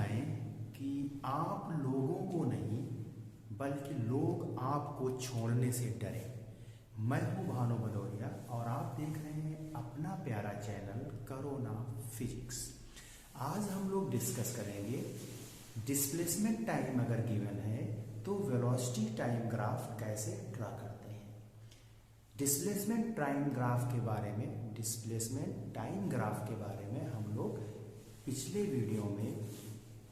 सिखाएं कि आप लोगों को नहीं बल्कि लोग आपको छोड़ने से डरे। मैं हूं भानु भदौरिया और आप देख रहे हैं अपना प्यारा चैनल कोरोना फिजिक्स। आज हम लोग डिस्कस करेंगे डिस्प्लेसमेंट टाइम अगर गिवन है तो वेलोसिटी टाइम ग्राफ कैसे ड्रा करते हैं। डिस्प्लेसमेंट टाइम ग्राफ के बारे में हम लोग पिछले वीडियो में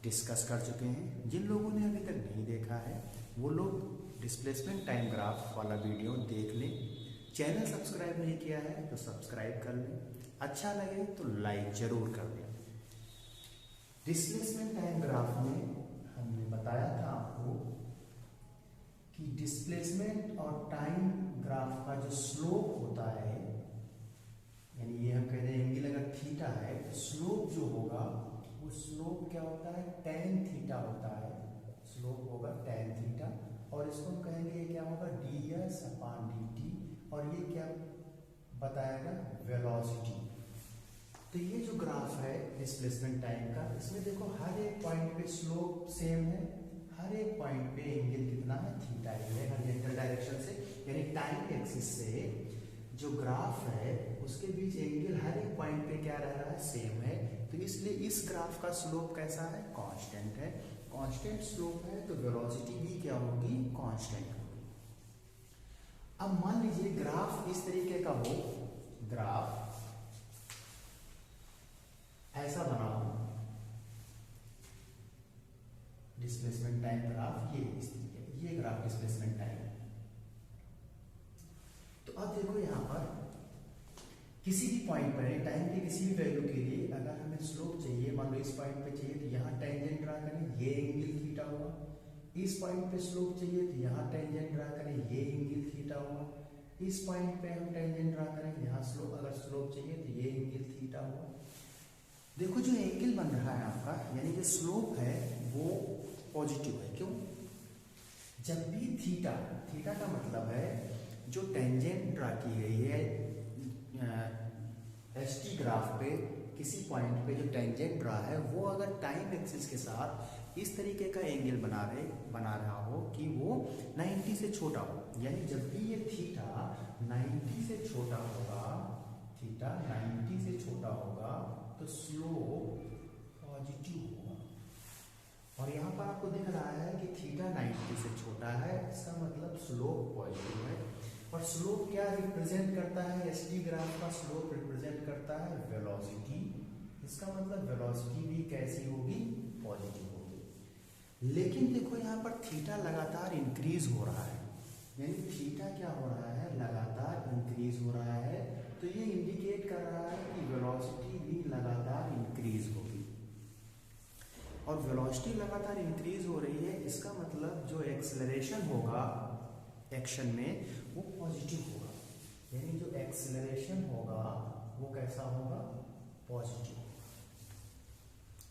डिस्कस कर चुके हैं। जिन लोगों ने अभी तक नहीं देखा है वो लोग डिस्प्लेसमेंट टाइम ग्राफ वाला वीडियो देख लें। चैनल सब्सक्राइब नहीं किया है तो सब्सक्राइब कर लें, अच्छा लगे तो लाइक जरूर कर दें। डिस्प्लेसमेंट टाइम ग्राफ में हमने बताया था आपको कि डिस्प्लेसमेंट और टाइम ग्राफ का जो स्लोप होता है, यानी ये हम कहते हैं एंगल अगर थीटा है तो स्लोप जो होगा वो स्लोप क्या होता है, tan थीटा होता है। स्लोप होगा tan थीटा और इसको हम कहेंगे ये क्या होगा ds/dt और ये क्या बताएगा वेलोसिटी। तो ये जो ग्राफ है डिस्प्लेसमेंट टाइम का, इसमें देखो हर एक पॉइंट पे स्लोप सेम है, हर एक पॉइंट पे एंगल कितना है थीटा है हॉरिजॉन्टल डायरेक्शन से, यानी टाइम एक्सिस से जो ग्राफ है उसके बीच एंगल हर एक पॉइंट पे क्या रह रहा है सेम है। तो इसलिए इस ग्राफ का स्लोप कैसा है, कांस्टेंट है। कांस्टेंट स्लोप है तो वेलोसिटी भी क्या होगी, कांस्टेंट होगी। अब मान लीजिए ग्राफ इस तरीके का हो, ग्राफ ऐसा बना हो, डिस्प्लेसमेंट टाइम ग्राफ ये इस तरीके, ये ग्राफ डिस्प्लेसमेंट टाइम। तो अब देखो यहां पर किसी भी पॉइंट पर टाइम के किसी भी वैल्यू के लिए अगर हमें स्लोप चाहिए, मान लो इस पॉइंट पे चाहिए तो यहाँ टेंजेंट ड्रा करें, ये एंगल थीटा हुआ। इस पॉइंट पे स्लोप चाहिए तो यहाँ टेंजेंट ड्रा करें, ये एंगल थीटा हुआ। इस पॉइंट पे हम टेंजेंट ड्रा करें, यहाँ स्लोप अगर स्लोप चाहिए तो ये एंगल थीटा हुआ। देखो जो एंगल बन रहा है आपका, यानी जो स्लोप है वो पॉजिटिव है। क्यों? जब भी थीटा, थीटा का मतलब है जो टेंजेंट ड्रा की गई है एसटी ग्राफ पे, किसी पॉइंट पे जो टेंजेंट ड्रा है वो अगर टाइम एक्सिस के साथ इस तरीके का एंगल बना रहा हो कि वो 90 से छोटा हो, यानी जब भी ये थीटा 90 से छोटा होगा, थीटा 90 से छोटा होगा तो स्लोप पॉजिटिव होगा। और यहाँ पर आपको दिख रहा है कि थीटा 90 से छोटा है, इसका मतलब स्लोप पॉजिटिव है। और स्लोप क्या रिप्रेजेंट करता है, एसटी ग्राफ का स्लोप रिप्रेजेंट करता है वेलोसिटी। इसका मतलब वेलोसिटी भी कैसी होगी, पॉजिटिव होगी। लेकिन देखो यहाँ पर थीटा लगातार इंक्रीज हो रहा है, यानी थीटा क्या हो रहा है, लगातार इंक्रीज हो रहा है। तो ये इंडिकेट कर रहा है कि वेलोसिटी भी लगातार इंक्रीज होगी। और वेलोसिटी लगातार इंक्रीज हो रही है, इसका मतलब जो एक्सेलरेशन होगा एक्शन में वो पॉजिटिव होगा, यानी जो एक्सेलरेशन होगा वो कैसा होगा, पॉजिटिव होगा।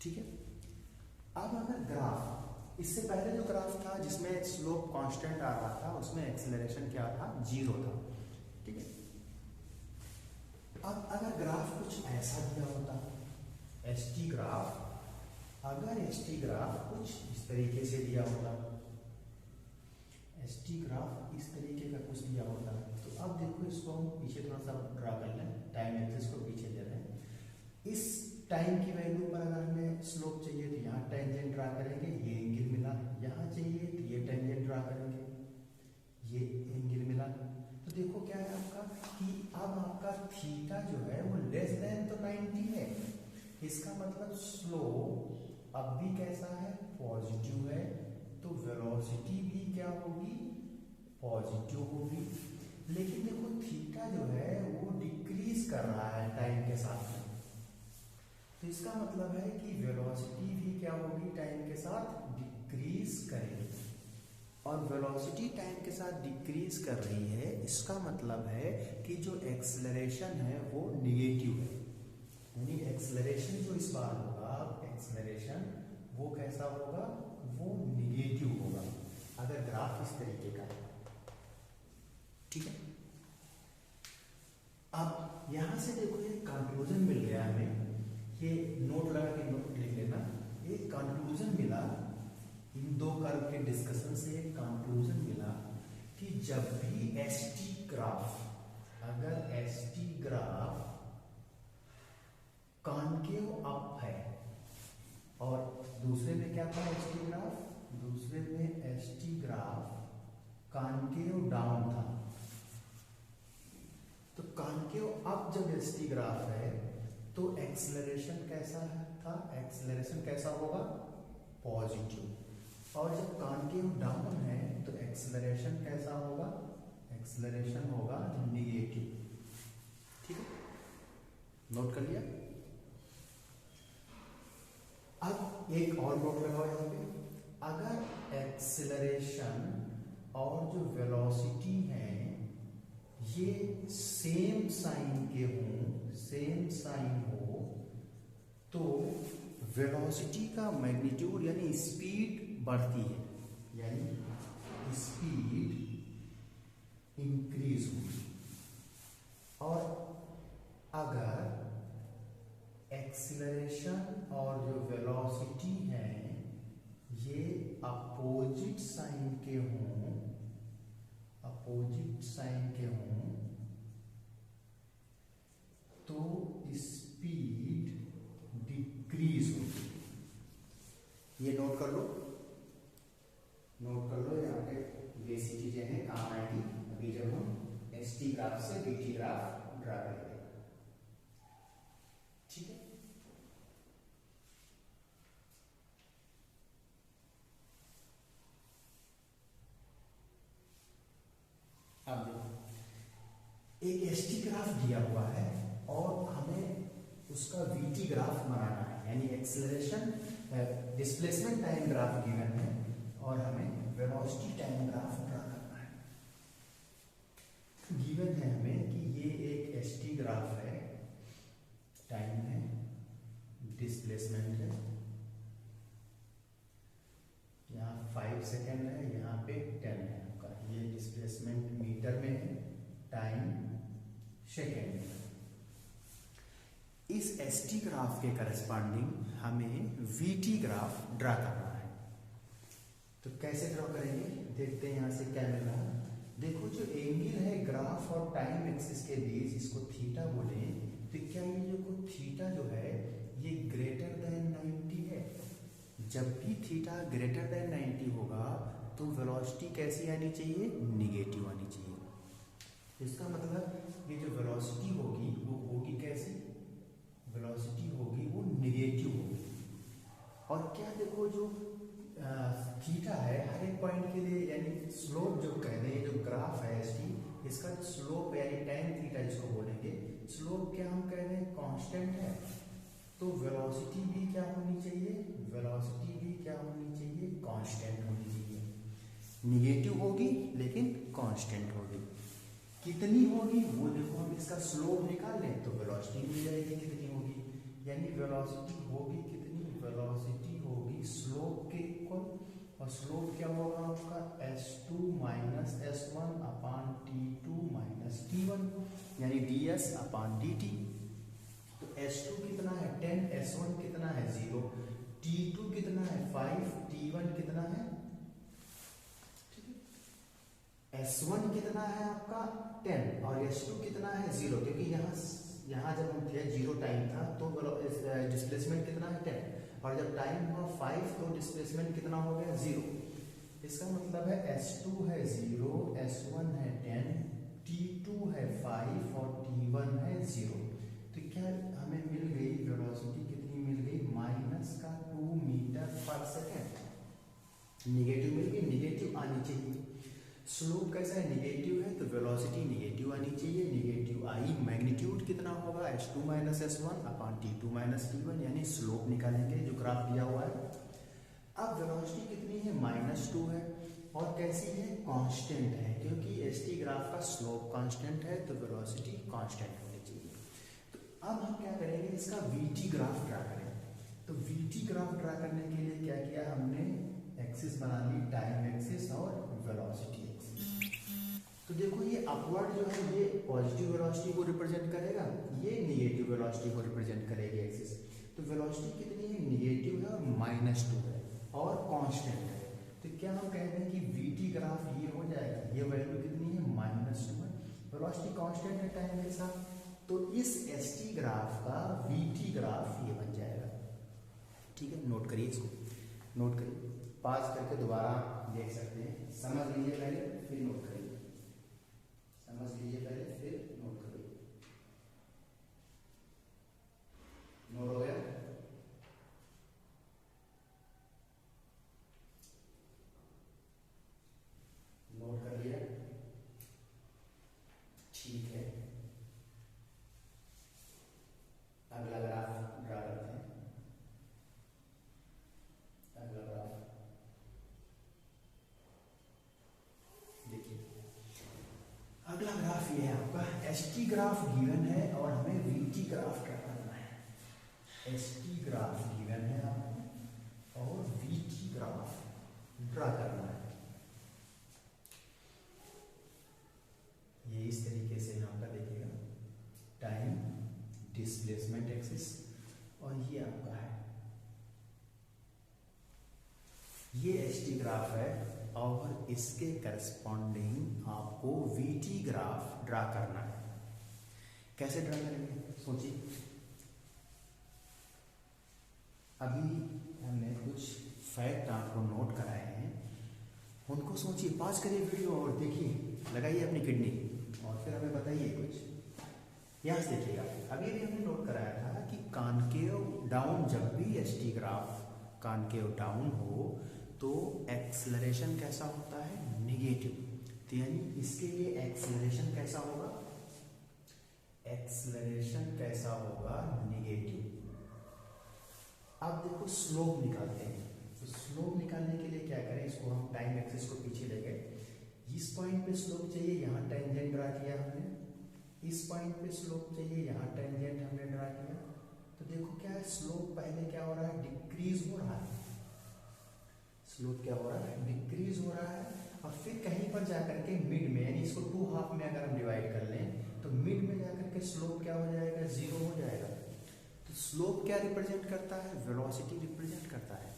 ठीक है। अब अगर ग्राफ, इससे पहले जो ग्राफ था जिसमें स्लोप कांस्टेंट आ रहा था उसमें एक्सेलरेशन क्या था, 0 था। ठीक है। अब अगर ग्राफ कुछ ऐसा दिया होता, एसटी ग्राफ, अगर एसटी ग्राफ कुछ इस तरीके से दिया होता, एसटी ग्राफ इस तरीके का कुछ दिया होता है, तो अब देखो इसको हम पीछे थोड़ा सा ड्रा कर लें, टाइम एक्सिस को पीछे ले रहे हैं। इस टाइम की वैल्यू पर अगर हमें स्लोप चाहिए तो यहाँ टेंजेंट ड्रा करेंगे, ये एंगल मिला। यहाँ चाहिए तो ये टेंजेंट ड्रा करेंगे, ये एंगल मिला। तो देखो क्या है आपका कि अब आपका थीटा जो है वो लेस देन तो 90 है, इसका मतलब स्लोप अब भी कैसा है, पॉजिटिव है। तो वेलोसिटी भी क्या होगी, पॉजिटिव होगी। लेकिन देखो थीटा जो है वो डिक्रीज कर रहा है टाइम के साथ, तो इसका मतलब है कि वेलोसिटी भी क्या होगी, टाइम के साथ डिक्रीज करेगी। और वेलोसिटी टाइम के साथ डिक्रीज कर रही है, इसका मतलब है कि जो एक्सेलरेशन है वो निगेटिव है, यानी एक्सेलरेशन जो इस बार होगा, एक्सेलरेशन वो कैसा होगा, वो निगेटिव होगा अगर ग्राफ इस तरीके का है। ठीक है। अब यहां से देखो ये कंक्लूजन मिल गया हमें, ये नोट लगा के नोट लिख लेना। एक कंक्लूजन इन दो कर्व के डिस्कशन से एक कंक्लूजन मिला कि जब भी एसटी ग्राफ, अगर एसटी ग्राफ कॉनकेव अप है और दूसरे में क्या था एसटी ग्राफ, दूसरे में एसटी ग्राफ कॉनकेव डाउन था, तो कॉनकेव अप जब एसटी ग्राफ है तो एक्सेलरेशन कैसा था, एक्सेलरेशन कैसा होगा, पॉजिटिव, और जब कॉनकेव डाउन है तो एक्सेलरेशन कैसा होगा, एक्सेलरेशन होगा निगेटिव। ठीक है, नोट कर लिया। अब एक और नोट लगाओ यहाँ पे, अगर एक्सेलरेशन और जो वेलोसिटी है ये सेम साइन के हों, सेम साइन हो, तो वेलोसिटी का मैग्नीट्यूड यानी स्पीड बढ़ती है, यानी स्पीड इंक्रीज होगी। और अगर एक्सीलरेशन और जो वेलोसिटी है ये अपोजिट साइन के हों, अपोजिट साइन के हों, तो स्पीड डिक्रीज होगी। ये नोट कर लो, नोट कर लो, यहाँ पे बेसिक चीजें हैं, काम आएंगी अभी जब हम एसटी ग्राफ से बीटी ग्राफ ड्रा करेंगे। ठीक है, अब देखो एक एसटी ग्राफ दिया हुआ है और हमें उसका वीटी ग्राफ बनाना है, यानी acceleration displacement time graph given है और हमें वेलोसिटी टाइम ग्राफ ड्रा करना है। गिवन है हमें कि ये एक एसटी ग्राफ है, टाइम है, डिस्प्लेसमेंट है, यहाँ 5 सेकेंड है, यहाँ पे 10 है आपका, ये डिस्प्लेसमेंट मीटर में है, टाइम सेकेंड में। इस एसटी ग्राफ के करस्पॉन्डिंग हमें वीटी ग्राफ ड्रा करना है। तो कैसे ड्रॉ करेंगे, देखते हैं यहाँ से क्या मिल रहा है। देखो जो एंगल है ग्राफ और टाइम एक्सिस के बीच, इसको थीटा बोले, तो क्या ये जो थीटा जो है ये ग्रेटर देन 90 है। जब भी थीटा ग्रेटर देन 90 होगा तो वेलोसिटी कैसी आनी चाहिए, निगेटिव आनी चाहिए। इसका मतलब ये जो वेलोसिटी होगी वो होगी कैसी, वेलोसिटी होगी वो निगेटिव होगी। और क्या देखो जो थीटा है हर एक पॉइंट के लिए, यानी स्लोप जो कह रहे हैं, जो ग्राफ है एसटी, इसका जो स्लोप यानी tan थीटा जिसको बोलेंगे, स्लोप क्या हम कह रहे हैं, कांस्टेंट है। तो वेलोसिटी भी क्या होनी चाहिए, वेलोसिटी भी क्या होनी चाहिए, कांस्टेंट होनी चाहिए। निगेटिव होगी लेकिन कांस्टेंट होगी। कितनी होगी वो देखो, हम इसका स्लोप निकाल लें तो वेलोसिटी मिल जाएगी कितनी होगी, यानी वेलोसिटी होगी कितनी, वेलोसिटी होगी स्लोप के इक्वल, और स्लोप क्या होगा आपका s2 माइनस s1 अपान t2 माइनस t1, यानी ds अपान dt। तो s2 कितना है 10, s1 कितना है 0, t2 कितना है 5, t1 कितना है, S1 कितना है आपका 10 और S2 कितना है 0, क्योंकि यहाँ जब हम थे 0 टाइम था तो डिस्प्लेसमेंट कितना है 10, और जब टाइम हुआ 5 तो डिस्प्लेसमेंट कितना हो गया 0। इसका मतलब है S2 है 0, S1 है 10, T2 है 5 और T1 है 0। तो क्या हमें मिल गई वेलोसिटी, कितनी मिल गई, माइनस का 2 मीटर पर सेकेंड। निगेटिव मिल गई, निगेटिव आनी चाहिए। स्लोप कैसा है, निगेटिव है, तो वेलोसिटी निगेटिव आनी चाहिए, निगेटिव आई। मैग्नीट्यूड कितना होगा s2 माइनस s1 अपान t2 माइनस t1, यानी स्लोप निकालेंगे जो ग्राफ दिया हुआ है। अब वेलोसिटी कितनी है, -2 है, और कैसी है, कांस्टेंट है, क्योंकि एसटी ग्राफ का स्लोप कांस्टेंट है तो वेलोसिटी कांस्टेंट होनी चाहिए। तो अब हम क्या करेंगे, इसका वीटी ग्राफ ड्रा करेंगे। तो वीटी ग्राफ ड्रा करने के लिए क्या किया हमने, एक्सिस बना ली, टाइम एक्सिस और वेलोसिटी एक्सिस। तो देखो ये अपवर्ड जो है ये पॉजिटिव वेलोसिटी को रिप्रेजेंट करेगा, ये निगेटिव वेलोसिटी को रिप्रेजेंट करेगी एक्सिस। तो वेलोसिटी कितनी है, निगेटिव है और -2 है और कांस्टेंट है। वेलोसिटी कांस्टेंट है टाइम के साथ, तो इस एस टी ग्राफ का वी टी ग्राफ ये बन जाएगा। ठीक है, नोट करिए इसको, नोट करिए, पास करके दोबारा देख सकते हैं, समझ लीजिए पहले फिर नोट करिए, समझ लीजिए पहले फिर नोट करिए। नोट हो गया? नोट कर लिया? ठीक है, अगला ग्राफ ड्रा करते हैं। अगला ग्राफ देखिए, अगला ग्राफ ये है आपका एस टी ग्राफ गिवन है और हमें वी टी ग्राफ ड्रा करना है। एस टी ग्राफ गिवन है आपको और वी टी ग्राफ ड्रा करना है। ये इस तरीके से आपका देखिएगा, टाइम, डिस्प्लेसमेंट एक्सिस, और ये आपका है, ये एस टी ग्राफ है और इसके करस्पॉन्डिंग आपको वी टी ग्राफ ड्रा करना है। कैसे ड्रा करेंगे सोचिए। अभी हमने कुछ फैक्ट आपको नोट कराए हैं, उनको सोचिए, पॉज करिए वीडियो और देखिए, लगाइए अपनी किडनी और फिर हमें बताइए कुछ। यहाँ से देखिएगा, अभी भी हमने नोट कराया था कि कॉनकेव डाउन, जब भी S T graph concave down हो तो एक्सेलरेशन कैसा होता है? निगेटिव। तो यानी इसके लिए एक्सेलरेशन कैसा होगा? एक्सेलरेशन कैसा होगा? निगेटिव। अब देखो स्लोप निकालते हैं, तो स्लोप निकालने के लिए क्या करें, इसको हम टाइम एक्सिस को पीछे ले गए, इस पॉइंट पे स्लोप चाहिए, यहाँ टेंजेंट ड्रा किया हमने, इस पॉइंट पे स्लोप चाहिए, यहाँ टेंजेंट हमने ड्रा किया। तो देखो क्या है, स्लोप पहले क्या हो रहा है? डिक्रीज हो रहा है। स्लोप क्या हो रहा है? डिक्रीज हो रहा है। और फिर कहीं पर जाकर के मिड में, यानी इसको टू हाफ में अगर हम डिवाइड कर लें तो मिड में जाकर के स्लोप क्या हो जाएगा? जीरो हो जाएगा। तो स्लोप क्या रिप्रेजेंट करता है? वेलोसिटी रिप्रेजेंट करता है।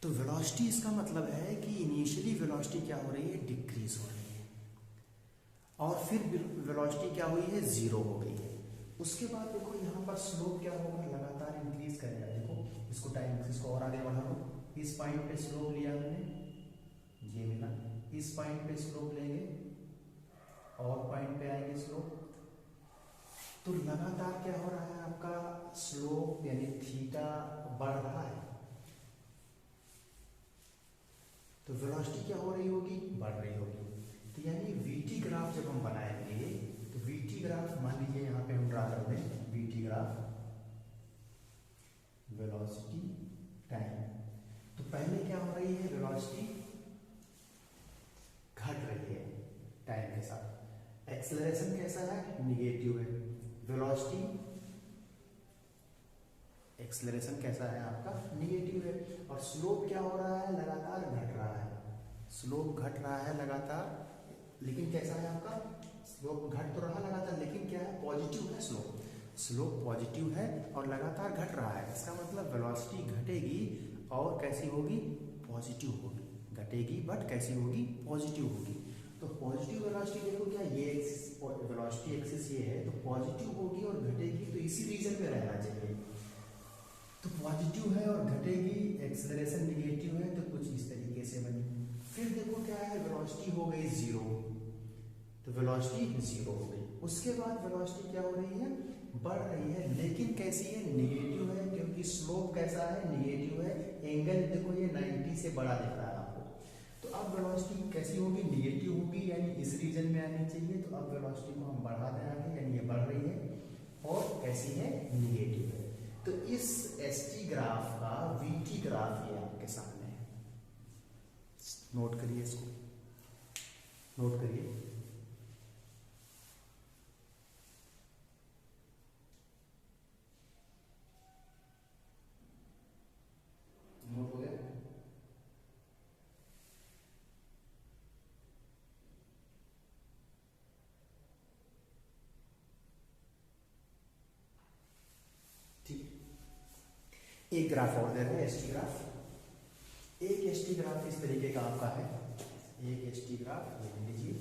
तो वेलोसिटी, इसका मतलब है कि इनिशियली वेलोसिटी क्या हो रही है? डिक्रीज हो रही है, और फिर वेलोसिटी क्या हुई है? जीरो हो गई है। उसके बाद देखो यहाँ पर स्लोप क्या होगा? लगातार इंक्रीज करेगा। देखो इसको टाइम एक्सिस को और आगे बढ़ा लो, इस पॉइंट पे स्लोप लिया हमने, ये मिला, इस पॉइंट पे स्लोप लेंगे और पॉइंट पे आएंगे स्लोप, तो लगातार क्या हो रहा है आपका? स्लोप यानी थीटा बढ़ रहा है। तो वेलोसिटी क्या हो रही होगी? बढ़ रही होगी। तो यानी वीटी ग्राफ जब हम बनाएंगे तो वीटी ग्राफ, मान लीजिए यहाँ पे हम ड्रा कर दें वीटी ग्राफ, वेलोसिटी टाइम, तो पहले क्या हो रही है? वेलोसिटी घट रही है टाइम के साथ। एक्सेलरेशन कैसा है? निगेटिव है। वेलोसिटी, एक्सेलरेशन कैसा है आपका? निगेटिव है। और स्लोप क्या हो रहा है? लगातार घट रहा है। स्लोप घट रहा है लगातार, लेकिन कैसा है आपका? स्लोप घट तो रहा लगातार, लेकिन क्या है? पॉजिटिव है स्लोप। स्लोप पॉजिटिव है और लगातार घट रहा है। इसका मतलब वेलोसिटी घटेगी और कैसी होगी? पॉजिटिव होगी। घटेगी बट कैसी होगी? पॉजिटिव होगी। तो पॉजिटिव वेलोसिटी देखो, क्या ये वेलोसिटी एक्सिस ये है, तो पॉजिटिव होगी और घटेगी, तो इसी रीजन में रहना चाहिए। तो पॉजिटिव है और घटेगी, एक्सेलरेशन निगेटिव है, तो कुछ इस तरीके से बनी। फिर देखो क्या है? वेलोसिटी हो गई जीरो, तो वेलोसिटी जीरो हो गई। उसके बाद वेलोसिटी क्या हो रही है? बढ़ रही है, लेकिन कैसी है? निगेटिव है, क्योंकि स्लोप कैसा है? निगेटिव है। एंगल देखो ये 90 से बड़ा दिख रहा है आपको। तो अब वेलोसिटी कैसी होगी? निगेटिव होगी, यानी इस रीजन में आनी चाहिए। तो अब वेलोसिटी को हम बढ़ा दें आगे, यानी ये बढ़ रही है और कैसी है? निगेटिव है। तो इस एस टी ग्राफ का वी टी ग्राफ ये आपके सामने है। नोट करिए इसको, नोट करिए। नोट हो गया? ठीक। एक ग्राफ और दे रहे हैं, एस टी ग्राफ। एक एस टी ग्राफ इस तरीके का आपका है, एक एस टी ग्राफ, ये लीजिए,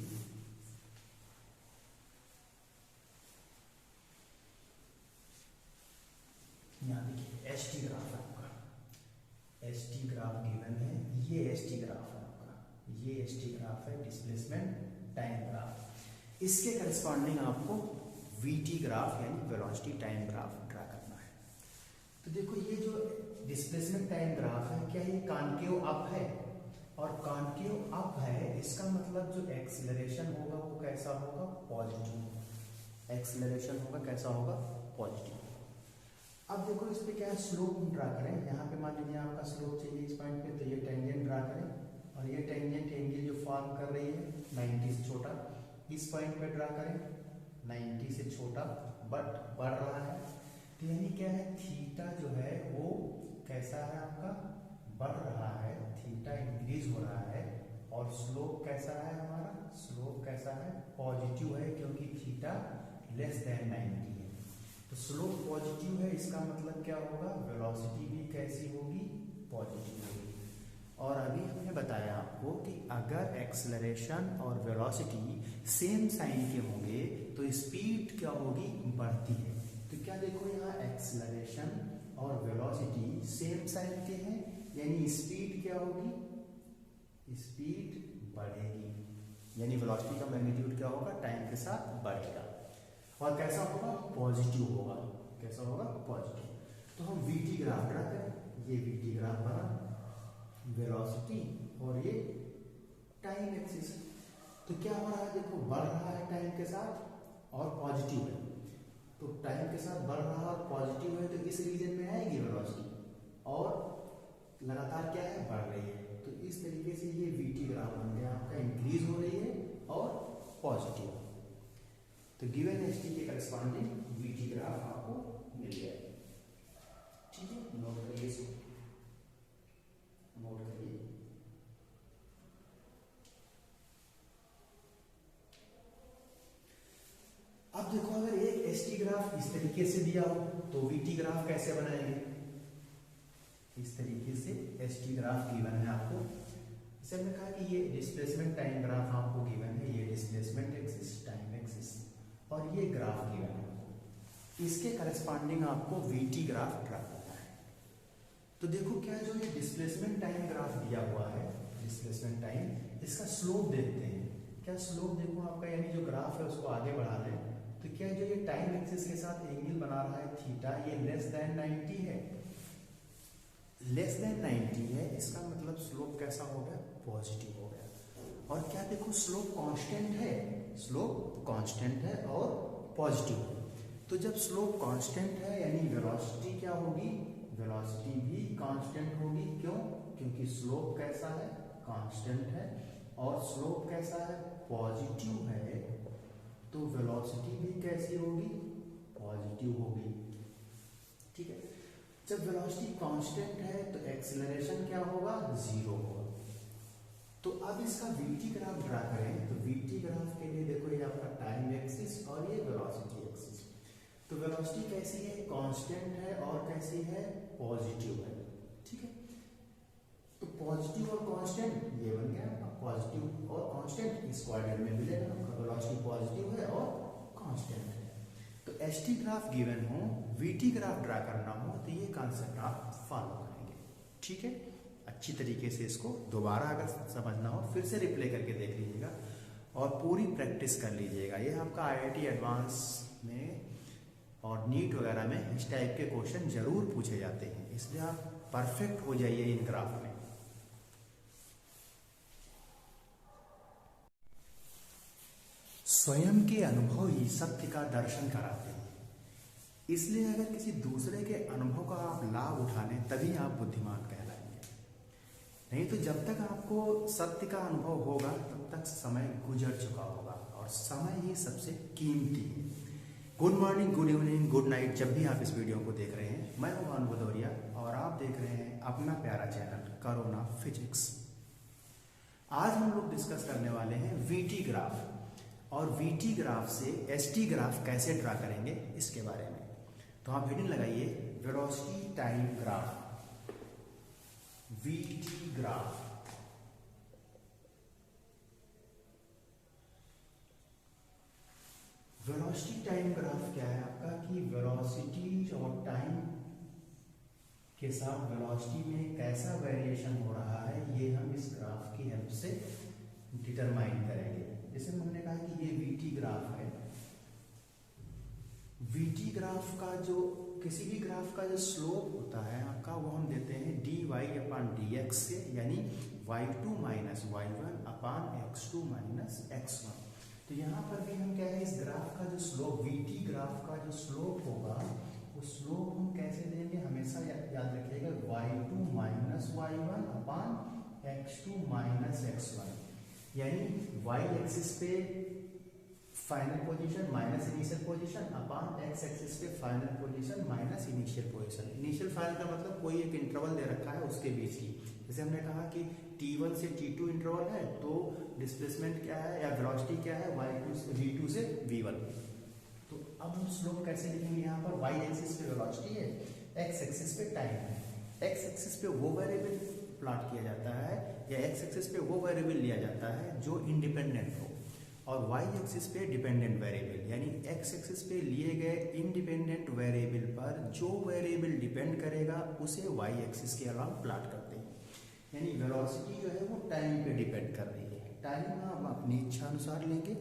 टी ग्राफ गिवन है, ये एस टी ग्राफ है आपका, ये एस टी ग्राफ है डिस्प्लेसमेंट टाइम ग्राफ। इसके करस्पॉन्डिंग आपको वी टी ग्राफ यानी वेलोसिटी टाइम ग्राफ ड्रा करना है। तो देखो ये जो डिस्प्लेसमेंट टाइम ग्राफ है, क्या ये कॉन्केव अप है? और कॉन्केव अप है, इसका मतलब जो एक्सीलरेशन होगा वो कैसा होगा? पॉजिटिव। एक्सीलरेशन होगा कैसा होगा? पॉजिटिव। अब देखो इस पे क्या है, स्लोप ड्रा करें। यहाँ पे मान लीजिए आपका स्लोप चाहिए इस पॉइंट पे, तो ये टेंजेंट ड्रा करें और ये टेंजेंट एंगल जो फॉर्म कर रही है 90 से छोटा, इस पॉइंट पे ड्रा करें 90 से छोटा बट बढ़ रहा है। तो यानी क्या है, थीटा जो है वो कैसा है आपका? बढ़ रहा है, थीटा इंक्रीज हो रहा है। और स्लोप कैसा है हमारा? स्लोप कैसा है? पॉजिटिव है, क्योंकि थीटा लेस देन 90 है। तो स्लोप पॉजिटिव है, इसका मतलब क्या होगा? वेलोसिटी भी कैसी होगी? पॉजिटिव होगी। और अभी हमने बताया आपको कि अगर एक्सेलरेशन और वेलोसिटी सेम साइन के होंगे तो स्पीड क्या होगी? बढ़ती है। तो क्या देखो यहाँ एक्सेलरेशन और वेलोसिटी सेम साइन के हैं, यानी स्पीड क्या होगी? स्पीड बढ़ेगी, यानी वेलोसिटी का मैग्नीट्यूड क्या होगा? टाइम के साथ बढ़ेगा। और कैसा होगा? पॉजिटिव होगा। कैसा होगा? पॉजिटिव। तो हम वी टी ग्राफ ड्रा करें। ये वी टी ग्राफ बना, वेलोसिटी और ये टाइम एक्सिस। तो क्या हो रहा है? देखो बढ़ रहा है टाइम के साथ और पॉजिटिव है। तो टाइम के साथ बढ़ रहा है और पॉजिटिव है, तो इस रीजन में आएगी वेलोसिटी और लगातार क्या है? बढ़ रही है। तो इस तरीके से ये वी टी ग्राफ बन गया आपका, इंक्रीज हो रही है और पॉजिटिव। तो गिवन एस टी के करस्पॉन्डिंग वी टी ग्राफ आपको मिल गया। ठीक है, नोट करिए इसको, नोट करिए। अब देखो अगर एक एस टी ग्राफ इस तरीके से दिया हो तो वी टी ग्राफ कैसे बनाएंगे? इस तरीके से एस टी ग्राफ गिवन है आपको। जैसे हमने कहा कि ये डिस्प्लेसमेंट टाइम ग्राफ आपको गिवन है, ये डिस्प्लेसमेंट एक्सिस, टाइम एक्सिस, और ये ग्राफ गिवन है आपको। इसके करस्पॉन्डिंग आपको वी टी ग्राफ ड्रा करना है। तो देखो क्या जो ये डिस्प्लेसमेंट टाइम ग्राफ दिया हुआ है, डिस्प्लेसमेंट टाइम, इसका स्लोप देखते हैं। क्या स्लोप देखो आपका, यानी जो ग्राफ है उसको आगे बढ़ा लें तो क्या जो ये टाइम एक्सिस के साथ एंगल बना रहा है थीटा, ये लेस देन 90 है। लेस देन 90 है, इसका मतलब स्लोप कैसा हो गया? पॉजिटिव हो गया। और क्या देखो स्लोप कांस्टेंट है, स्लोप कांस्टेंट है और पॉजिटिव है। तो जब स्लोप कांस्टेंट है यानी वेलोसिटी क्या होगी? वेलोसिटी भी कांस्टेंट होगी। क्यों? क्योंकि स्लोप कैसा है? कांस्टेंट है। और स्लोप कैसा है? पॉजिटिव है। तो वेलोसिटी भी कैसी होगी? पॉजिटिव होगी। ठीक है, जब वेलोसिटी कांस्टेंट है तो एक्सेलरेशन क्या होगा? जीरो होगा। तो अब इसका वीटी ग्राफ ड्रा करें तो वीटी ग्राफ के लिए देखो ये आपका टाइम एक्सिस और ये वेलोसिटी एक्सिस। तो वेलोसिटी कैसी है? कांस्टेंट है और कैसी है? पॉजिटिव है। ठीक है, तो पॉजिटिव और कांस्टेंट ये बन गया, पॉजिटिव और कांस्टेंट इस क्वाड्रेंट में मिलेगा। वेलोसिटी पॉजिटिव है और कांस्टेंट है। तो एस टी ग्राफ गिवन हो, वी टी ग्राफ ड्रा करना हो तो ये कॉन्सेप्ट आप फॉलो करेंगे। ठीक है, अच्छी तरीके से इसको दोबारा अगर समझना हो फिर से रिप्ले करके देख लीजिएगा और पूरी प्रैक्टिस कर लीजिएगा। ये आपका IIT एडवांस में और नीट वगैरह में इस टाइप के क्वेश्चन जरूर पूछे जाते हैं, इसलिए आप परफेक्ट हो जाइए इन ग्राफ में। स्वयं के अनुभव ही सत्य का दर्शन कराते हैं, इसलिए अगर किसी दूसरे के अनुभव का आप लाभ उठा लें तभी आप बुद्धिमान कहलाएंगे। नहीं तो जब तक आपको सत्य का अनुभव होगा तब तक समय गुजर चुका होगा, और समय ही सबसे कीमती है। Good morning, good evening, good night, जब भी आप इस वीडियो को देख रहे हैं। मैं हूं भानु भदौरिया और आप देख रहे हैं अपना प्यारा चैनल करोना फिजिक्स। आज हम लोग डिस्कस करने वाले हैं वीटी ग्राफ, और वीटी ग्राफ से एसटी ग्राफ कैसे ड्रा करेंगे इसके बारे में। तो आप हेडिंग लगाइए velocity time graph, VT graph. Velocity time graph क्या है आपका कि वेलोसिटी और टाइम के साथ वेलोसिटी में कैसा वेरिएशन हो रहा है, ये हम इस ग्राफ की हेल्प से डिटरमाइन करेंगे। जैसे हमने कहा कि ये वीटी ग्राफ है, वीटी ग्राफ का जो किसी भी ग्राफ का जो स्लोप होता है आपका, वो हम देते हैं dy/dx से, यानी y2 माइनस y1 अपान x2 माइनस x1। तो यहाँ पर भी हम क्या है, इस ग्राफ का जो स्लोप, वीटी ग्राफ का जो स्लोप होगा, वो स्लोप हम कैसे देंगे, हमेशा याद रखिएगा y2 माइनस y1 अपान x2 माइनस x1, यानी y एक्सिस पे final position minus initial position upon x axis पे final position minus initial position. Initial final का मतलब कोई एक इंटरवल दे रखा है उसके बीच की। जैसे हमने कहा कि t1 से t2 इंटरवल है, तो डिस्प्लेसमेंट क्या है या वेलोसिटी क्या है, y2 से v2 से v1। तो अब हम स्लोप कैसे लिखेंगे, यहाँ पर y एक्सिस पे वेलोसिटी है, x एक्सिस पे टाइम है। x एक्सिस पे वो वेरिएबल प्लॉट किया जाता है या x एक्सिस पे वो वेरिएबल लिया जाता है जो इंडिपेंडेंट हो, और y एक्सिस पे डिपेंडेंट वेरिएबल, यानी x एक्सिस पे लिए गए इंडिपेंडेंट वेरिएबल पर जो वेरिएबल डिपेंड करेगा उसे y एक्सिस के अलावा प्लॉट करते हैं। यानी वेलोसिटी जो है वो टाइम पे डिपेंड कर रही है, टाइम हम अपनी इच्छा अनुसार लेंगे,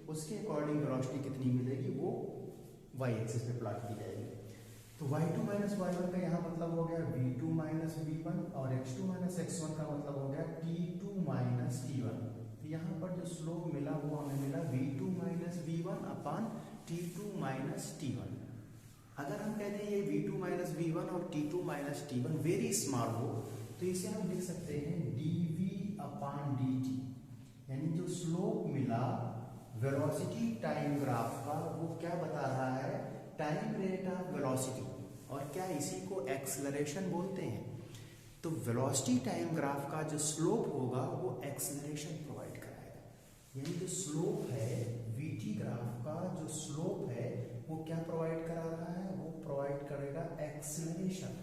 उसके अकॉर्डिंग वेलोसिटी कितनी मिलेगी वो y एक्सिस पे प्लॉट की जाएगी। तो y2 माइनस y1 का यहाँ मतलब हो गया v2 माइनस v1, और x2 माइनस x1 का मतलब हो गया t2 माइनस t1। यहाँ पर जो स्लोप मिला वो हमें मिला v2 माइनस v1 अपान t2 माइनस t1। अगर हम कहते हैं ये v2 माइनस v1 और t2 minus t1 very small हो, तो इसे हम लिख सकते हैं dv अपान dt, यानी जो स्लोप मिला वेलोसिटी टाइम ग्राफ का, वो क्या बता रहा है, टाइम रेट ऑफ वेलोसिटी, और क्या इसी को एक्सेलरेशन बोलते हैं। तो वेलोसिटी टाइम ग्राफ का जो स्लोप होगा वो एक्सेलरेशन प्रोवाइड कराएगा, यानी जो स्लोप है वीटी ग्राफ का, जो स्लोप है वो क्या प्रोवाइड करा रहा है, वो प्रोवाइड करेगा एक्सेलरेशन।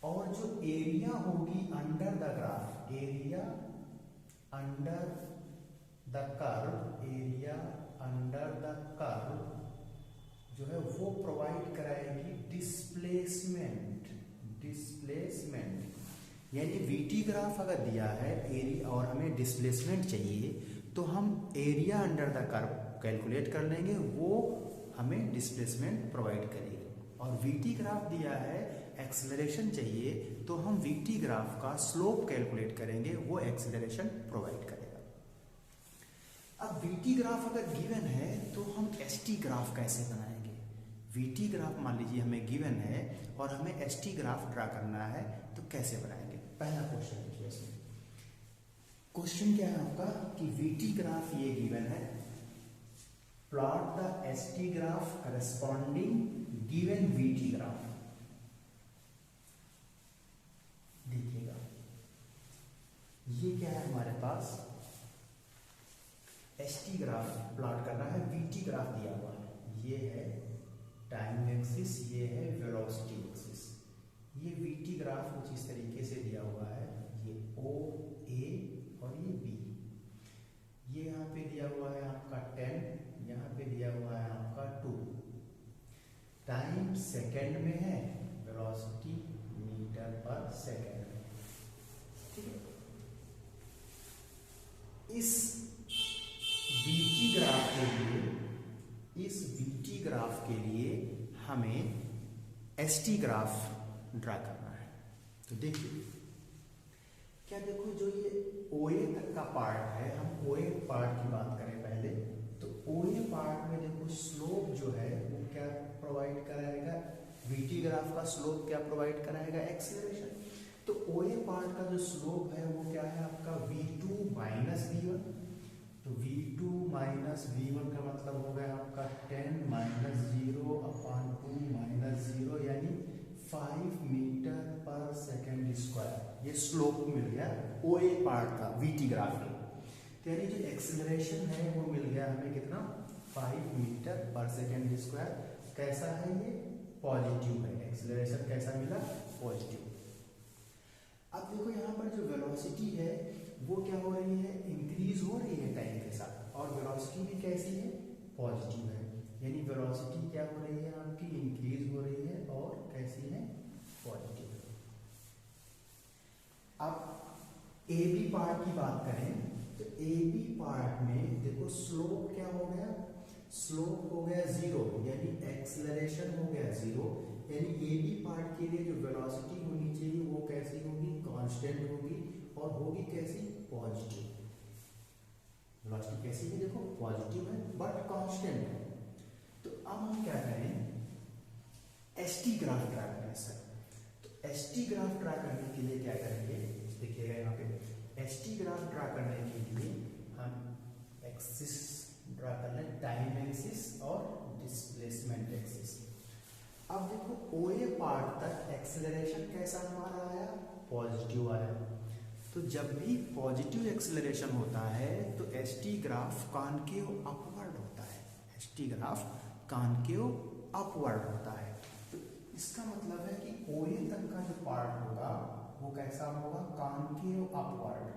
और जो एरिया होगी under the graph, area under the curve, area under the curve जो है वो प्रोवाइड कराएगी डिस्प्लेसमेंट, डिस्प्लेसमेंट। यानी वीटी ग्राफ अगर दिया है एरिया और हमें डिस्प्लेसमेंट चाहिए, तो हम area under the curve calculate कर लेंगे, वो हमें डिस्प्लेसमेंट प्रोवाइड करेगी। और वीटी ग्राफ दिया है एक्सेलरेशन चाहिए, तो हम वीटी ग्राफ का स्लोप कैलकुलेट करेंगे, वो एक्सेलरेशन प्रोवाइड करेगा। अब वीटी ग्राफ अगर गिवन है तो हम एसटी ग्राफ कैसे बनाएंगे। वीटी ग्राफ मान लीजिए हमें गिवन है और हमें एसटी ग्राफ ड्रा करना है, तो कैसे बनाएंगे। पहला क्वेश्चन देखिए, इसमें क्वेश्चन क्या है आपका कि वीटी ग्राफ ये गिवन है, plot the ST graph corresponding given VT graph. देखिएगा ये क्या है हमारे पास, एसटी ग्राफ प्लॉट करना है, वीटी ग्राफ दिया हुआ है, ये है टाइम एक्सिस, ये है वेलोसिटी एक्सिस। ये वीटी ग्राफ कुछ इस तरीके से दिया हुआ है, ये ओ ए और ये बी। ये यहाँ पे दिया हुआ है आपका 10, यहाँ पे दिया हुआ है आपका 2। टाइम सेकंड में है, वेलोसिटी मीटर पर सेकंड में, ठीक है। इस वीटी ग्राफ के लिए, इस वीटी ग्राफ के लिए हमें एसटी ग्राफ ड्रा करना है। तो देखिए क्या, देखो जो ये ओए तक का पार्ट है, हम ओए पार्ट की बात करें पहले, तो ओए पार्ट में देखो स्लोप जो है वो क्या प्रोवाइड कराएगा, वीटी ग्राफ का स्लोप क्या प्रोवाइड कराएगा, एक्सेलरेशन। तो ओए पार्ट का जो स्लोप है वो क्या है आपका v2 माइनस v1। तो v2 माइनस v1 का मतलब हो गया आपका 10 माइनस 0 अपान 2 माइनस 0, यानी 5 मीटर पर सेकेंड स्क्वायर। ये स्लोप मिल गया ओए पार्ट का वीटी ग्राफ के। तो यानी जो एक्सेलरेशन है वो मिल गया हमें कितना, 5 मीटर पर सेकेंड स्क्वायर। कैसा है ये, पॉजिटिव है। एक्सेलरेशन कैसा मिला, पॉजिटिव। अब देखो यहाँ पर जो वेलोसिटी है वो क्या हो रही है, इंक्रीज हो रही है टाइम के साथ, और वेलोसिटी भी कैसी है, पॉजिटिव है। यानी वेलोसिटी क्या हो रही है आपकी, इंक्रीज हो रही है और कैसी है, पॉजिटिव है। ए बी पार्ट की बात करें तो ए बी पार्ट में देखो स्लोप क्या हो गया, स्लोप हो गया 0, यानी एक्सेलरेशन हो गया 0, यानी ए बी पार्ट के लिए जो वेलोसिटी होनी चाहिए वो कैसी होगी, कांस्टेंट होगी, और होगी कैसी, पॉजिटिव। वेलोसिटी कैसी है, देखो पॉजिटिव है बट कांस्टेंट है। तो अब हम क्या करें, एसटी ग्राफ ड्रा करें सर। तो एसटी ग्राफ ड्रा करने के लिए क्या करेंगे, देखिएगा यहाँ पे एसटी ग्राफ ड्रा करने के लिए हम एक्सिस ड्रा कर लें, टाइम एक्सिस और डिस्प्लेसमेंट एक्सिस। अब देखो ओए पार्ट तक एक्सेलरेशन कैसा हमारा आया, पॉजिटिव आया। तो जब भी पॉजिटिव एक्सेलरेशन होता है तो एसटी ग्राफ कॉनकेव अपवर्ड होता है, एसटी ग्राफ कॉनकेव अपवर्ड होता है। तो इसका मतलब है कि ओए तक का जो पार्ट होगा वो कैसा होगा, कॉनकेव अपवर्ड।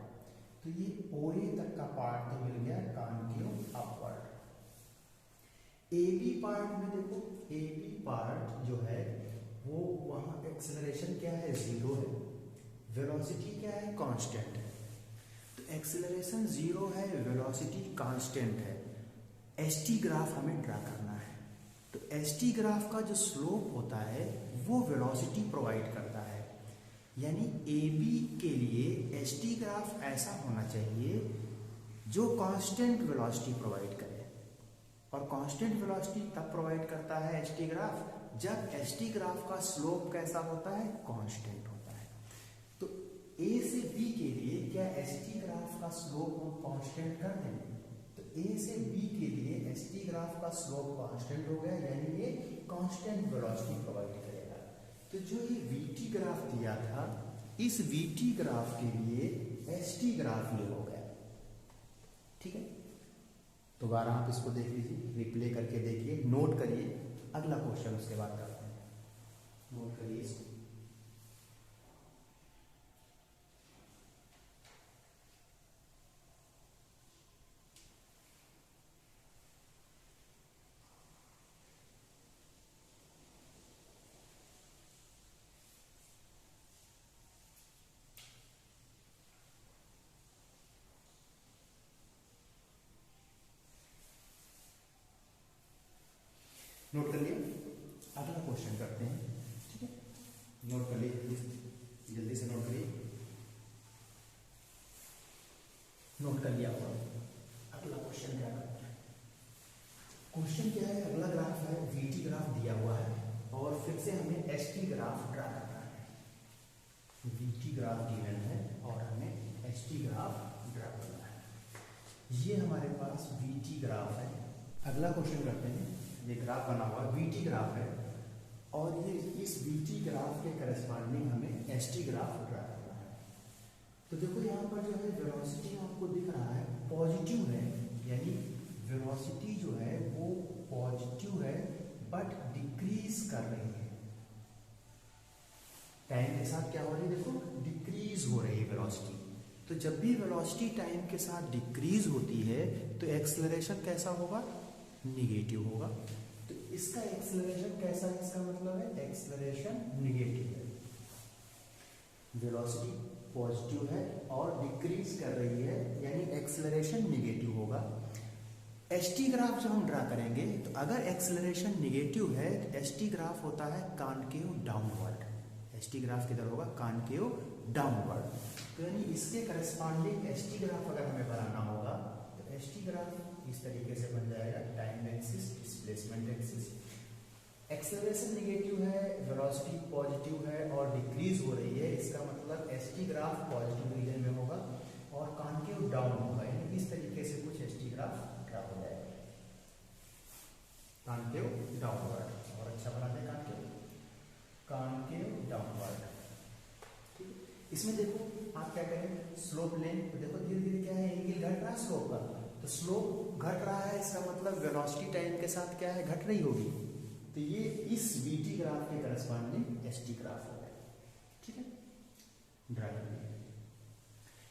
तो ये ओए तक का पार्ट तो मिल गया concave upward. A B part में देखो, ए बी पार्ट जो है वो वहां एक्सेलरेशन क्या है, 0 है, वेलोसिटी क्या है, कांस्टेंट है। तो एक्सेलरेशन 0 है, वेलोसिटी कांस्टेंट है, एसटी ग्राफ हमें ड्रा करना है। तो एसटी ग्राफ का जो स्लोप होता है वो वेलोसिटी प्रोवाइड करता है, यानी ए बी के लिए एसटी ग्राफ ऐसा होना चाहिए जो कांस्टेंट वेलोसिटी प्रोवाइड करे। और कांस्टेंट वेलोसिटी तब प्रोवाइड करता है एसटी ग्राफ जब एसटी ग्राफ का स्लोप कैसा होता है, कांस्टेंट होता है। तो ए से बी के लिए क्या एसटी ग्राफ का स्लोप हम कांस्टेंट कर दें, तो ए से बी के लिए एसटी ग्राफ का स्लोप कांस्टेंट हो गया, यानी ये कांस्टेंट वेलोसिटी प्रोवाइड करेगा। तो जो ये वीटी ग्राफ दिया था, इस वीटी ग्राफ के लिए एसटी ग्राफ ये हो गया, ठीक है। दोबारा आप इसको देख लीजिए, रिप्ले करके देखिए, नोट करिए, अगला क्वेश्चन उसके बाद करते हैं, नोट करिए इसको। नोट कर लिया, अगला क्वेश्चन करते हैं, ठीक है। नोट कर लिए, जल्दी से नोट करिए, नोट कर लिया होगा। अगला क्वेश्चन क्या करते हैं, क्वेश्चन क्या है, अगला ग्राफ है, वीटी ग्राफ दिया हुआ है और फिर से हमें एसटी ग्राफ ड्रा करना है। वीटी ग्राफ गिवन है और हमें एसटी ग्राफ ड्रा करना है। ये हमारे पास वीटी ग्राफ है। अगला क्वेश्चन करते हैं, ये ग्राफ बना हुआ वीटी ग्राफ है और ये इस वीटी ग्राफ के करस्पॉन्डिंग हमें एसटी ग्राफ ड्रा करना है। तो देखो यहाँ पर जो है वेलोसिटी आपको दिख रहा है पॉजिटिव है, यानी वेलोसिटी जो है वो पॉजिटिव है बट डिक्रीज कर रही है, टाइम के साथ क्या हो रही है, देखो डिक्रीज हो रही है वेलोसिटी। तो जब भी वेलोसिटी टाइम के साथ डिक्रीज होती है तो एक्सेलरेशन कैसा होगा, निगेटिव होगा। तो इसका एक्सेलरेशन कैसा है, इसका मतलब है एक्सेलरेशन निगेटिव है, वेलोसिटी पॉजिटिव है और डिक्रीज कर रही है, यानी एक्सेलरेशन निगेटिव होगा। एसटी ग्राफ जब हम ड्रा करेंगे तो अगर एक्सेलरेशन निगेटिव है तो एसटी ग्राफ होता है कॉनकेव डाउनवर्ड, एसटी ग्राफ किधर होगा, कॉनकेव डाउनवर्ड। तो यानी इसके करस्पॉन्डिंग एसटी ग्राफ अगर हमें बनाना होगा तो एसटी ग्राफ इस तरीके से बन जाएगा, time axis, displacement axis. Acceleration negative है, वेलोसिटी पॉजिटिव है और डिक्रीज हो रही है, इसका मतलब एसटी ग्राफ पॉजिटिव रीजन में होगा और कॉनकेव डाउन होगा, यानी इस तरीके से कुछ एसटी ग्राफ ड्रा हो जाएगा, कॉनकेव डाउनवर्ड। और अच्छा बना दे कॉनकेव डाउनवर्ड। इसमें देखो आप क्या करें, स्लोप लें तो देखो धीरे धीरे क्या है, एंगल घट रहा है स्लोप का, तो स्लोप घट रहा है, इसका मतलब वेलोसिटी टाइम के साथ क्या है, घट रही होगी। तो ये इस वीटी ग्राफ के करस्पॉन्डिंग एसटी ग्राफ हो गया, ठीक है, ड्रा कर लिया।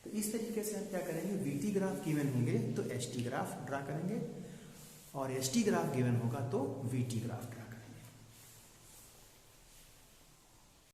तो इस तरीके से हम क्या करेंगे, वीटी ग्राफ गिवन होंगे तो एसटी ग्राफ ड्रा करेंगे और एसटी ग्राफ गिवन होगा तो वीटी ग्राफ ड्रा